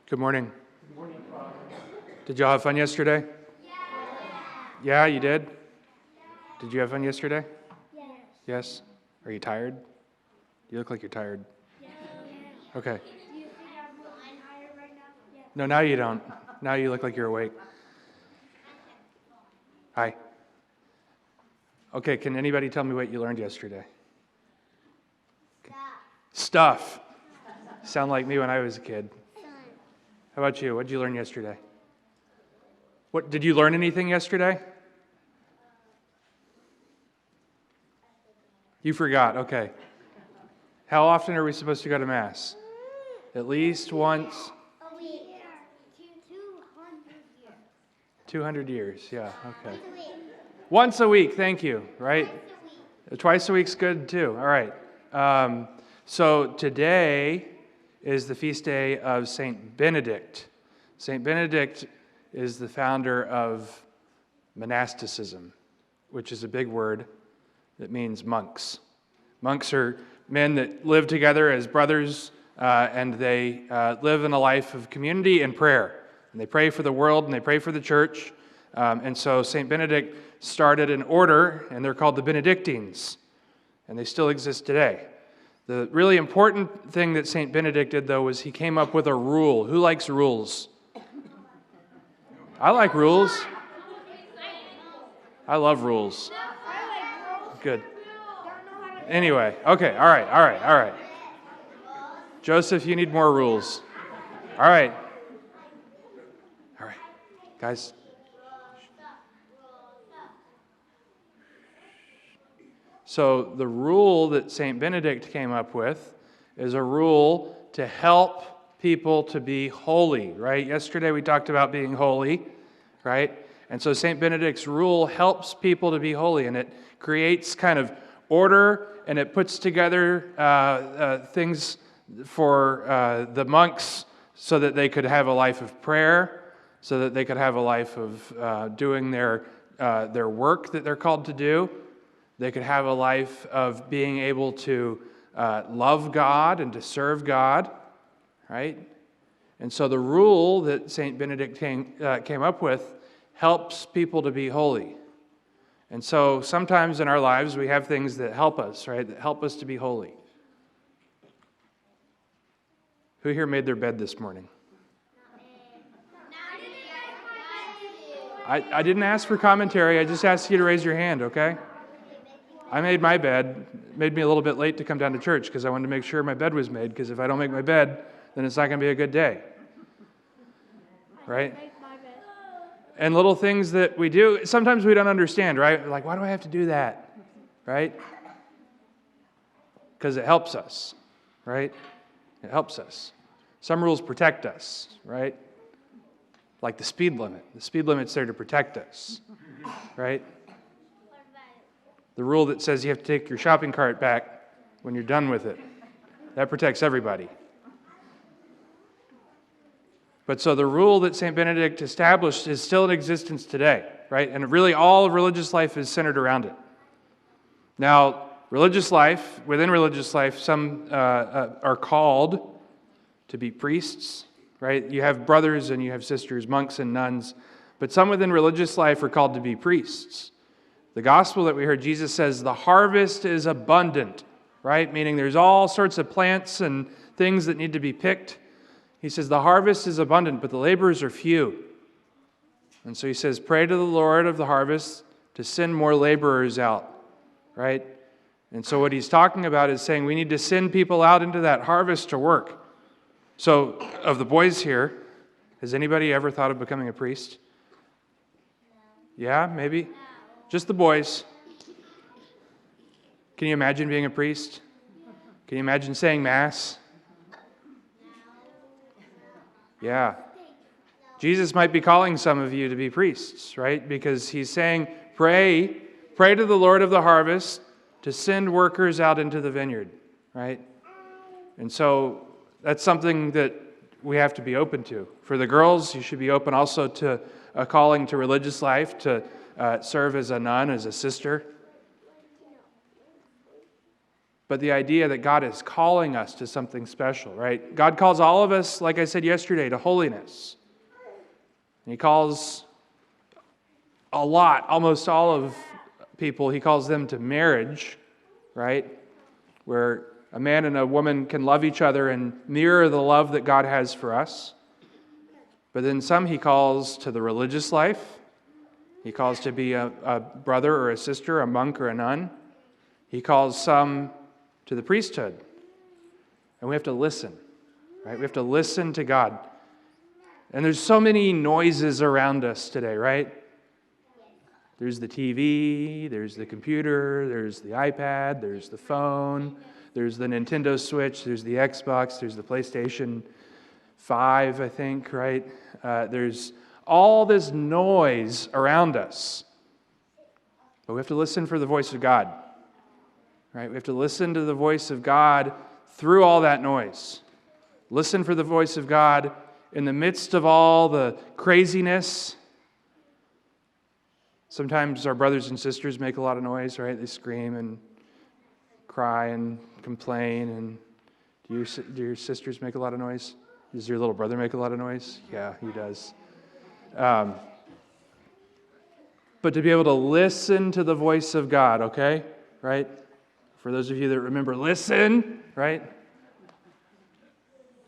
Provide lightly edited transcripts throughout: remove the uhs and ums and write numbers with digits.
Good morning. Good morning, Father. Did y'all have fun yesterday? Yeah, you did? Did you have fun yesterday? Yes. Yes? Are you tired? You look like you're tired. Yes. Okay. Do you think I'm tired right now? Yes. No, now you don't. Now you look like you're awake. Hi. Okay, can anybody tell me what you learned yesterday? Stuff. Sound like me when I was a kid. How about you? What did you learn yesterday? What did you learn anything yesterday? You forgot. Okay. How often are we supposed to go to Mass? At least once. A week. 200 years. 200 years. Yeah. Okay. Once a week. Once a week. Thank you. Right. Twice a week. Twice a week's good too. All right. So today is the feast day of Saint Benedict. Saint Benedict is the founder of monasticism, which is a big word that means monks. Monks are men that live together as brothers, and they live in a life of community and prayer. And they pray for the world, and they pray for the church. And so Saint Benedict started an order, and they're called the Benedictines. And they still exist today. The really important thing that Saint Benedict did, though, was he came up with a rule. Who likes rules? I like rules. I love rules. Good. Anyway, okay, all right. Joseph, you need more rules. All right, guys. So the rule that St. Benedict came up with is a rule to help people to be holy, right? Yesterday we talked about being holy, right? And so St. Benedict's rule helps people to be holy, and it creates kind of order, and it puts together things for the monks so that they could have a life of prayer, so that they could have a life of doing their work that they're called to do. They could have a life of being able to love God and to serve God, right? And so the rule that St. Benedict came up with helps people to be holy. And so sometimes in our lives we have things that help us, right? That help us to be holy. Who here made their bed this morning? I didn't ask for commentary. I just asked you to raise your hand, okay? I made my bed. It made me a little bit late to come down to church because I wanted to make sure my bed was made, because if I don't make my bed, then it's not going to be a good day. Right? And little things that we do, sometimes we don't understand, right? Like, why do I have to do that? Right? Because it helps us, right? It helps us. Some rules protect us, right? Like the speed limit. The speed limit's there to protect us, right? The rule that says you have to take your shopping cart back when you're done with it. That protects everybody. But so the rule that St. Benedict established is still in existence today, right? And really all of religious life is centered around it. Now, within religious life, some are called to be priests, right? You have brothers and you have sisters, monks and nuns. But some within religious life are called to be priests. The gospel that we heard, Jesus says, the harvest is abundant, right? Meaning there's all sorts of plants and things that need to be picked. He says the harvest is abundant, but the laborers are few. And so he says, pray to the Lord of the harvest to send more laborers out, right? And so what he's talking about is saying we need to send people out into that harvest to work. So of the boys here, has anybody ever thought of becoming a priest? Yeah, maybe? Just the boys. Can you imagine being a priest? Can you imagine saying Mass? Yeah. Jesus might be calling some of you to be priests, right? Because he's saying, pray to the Lord of the harvest to send workers out into the vineyard, right? And so that's something that we have to be open to. For the girls, you should be open also to a calling to religious life, to serve as a nun, as a sister. but the idea that God is calling us to something special, right? God calls all of us, like I said yesterday, to holiness. And He calls almost all of people, He calls them to marriage, right? Where a man and a woman can love each other and mirror the love that God has for us. But then some He calls to the religious life. He calls to be a brother or a sister, a monk or a nun. He calls some to the priesthood. And we have to listen, right? We have to listen to God. And there's so many noises around us today, right? There's the TV, there's the computer, there's the iPad, there's the phone, there's the Nintendo Switch, there's the Xbox, there's the PlayStation 5, I think, right? There's all this noise around us. But we have to listen for the voice of God. Right? We have to listen to the voice of God through all that noise. Listen for the voice of God in the midst of all the craziness. Sometimes our brothers and sisters make a lot of noise, right? They scream and cry and complain. And do your sisters make a lot of noise? Does your little brother make a lot of noise? Yeah, he does. But to be able to listen to the voice of God, okay? Right? For those of you that remember, listen, right?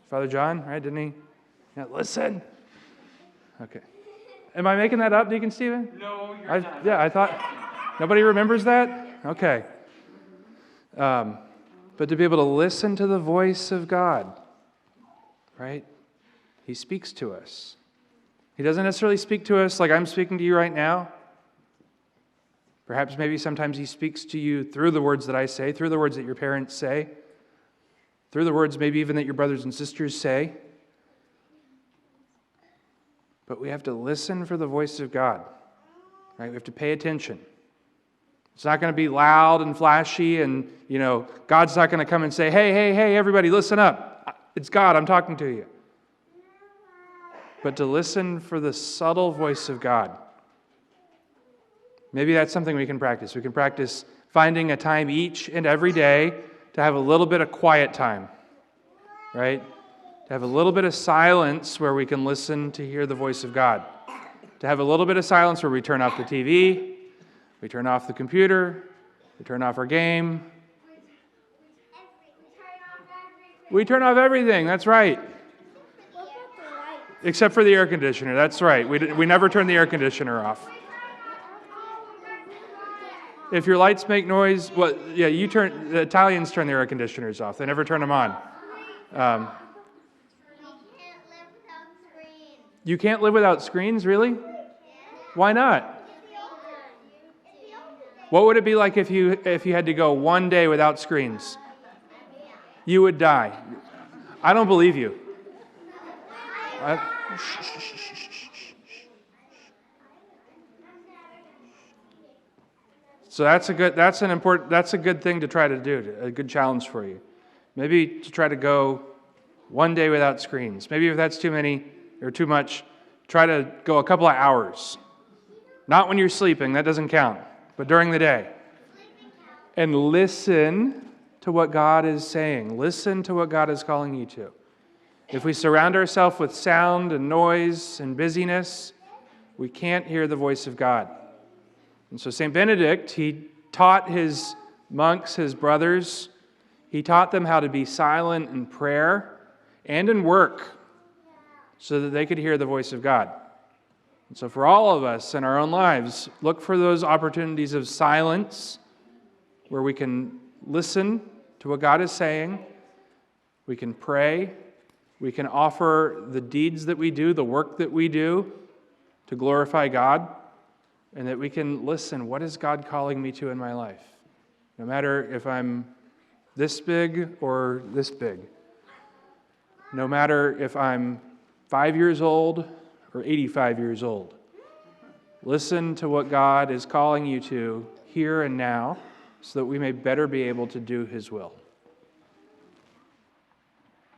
Father John, right? Didn't he? Yeah, listen. Okay. Am I making that up, Deacon Stephen? No, you're not. Yeah, I thought. Nobody remembers that? Okay. But to be able to listen to the voice of God, right? He speaks to us. He doesn't necessarily speak to us like I'm speaking to you right now. Perhaps maybe sometimes He speaks to you through the words that I say, through the words that your parents say, through the words maybe even that your brothers and sisters say. But we have to listen for the voice of God. Right? We have to pay attention. It's not going to be loud and flashy and, God's not going to come and say, hey, everybody, listen up. It's God, I'm talking to you. But to listen for the subtle voice of God. Maybe that's something we can practice. We can practice finding a time each and every day to have a little bit of quiet time, right? To have a little bit of silence where we can listen to hear the voice of God. To have a little bit of silence where we turn off the TV, we turn off the computer, we turn off our game. We turn off everything, that's right. Except for the air conditioner, that's right. We never turn the air conditioner off. If your lights make noise, the Italians turn their air conditioners off. They never turn them on. You can't live without screens, really? Why not? What would it be like if you had to go one day without screens? You would die. I don't believe you. So that's a good thing to try to do, a good challenge for you. Maybe to try to go one day without screens. Maybe if that's too many or too much, try to go a couple of hours. Not when you're sleeping, that doesn't count, but during the day. And listen to what God is saying. Listen to what God is calling you to. If we surround ourselves with sound and noise and busyness, we can't hear the voice of God. And so St. Benedict, he taught his monks, his brothers, he taught them how to be silent in prayer and in work so that they could hear the voice of God. And so for all of us in our own lives, look for those opportunities of silence where we can listen to what God is saying, we can pray, we can offer the deeds that we do, the work that we do to glorify God, and that we can listen, what is God calling me to in my life? No matter if I'm this big or this big. No matter if I'm 5 years old or 85 years old. Listen to what God is calling you to here and now so that we may better be able to do His will.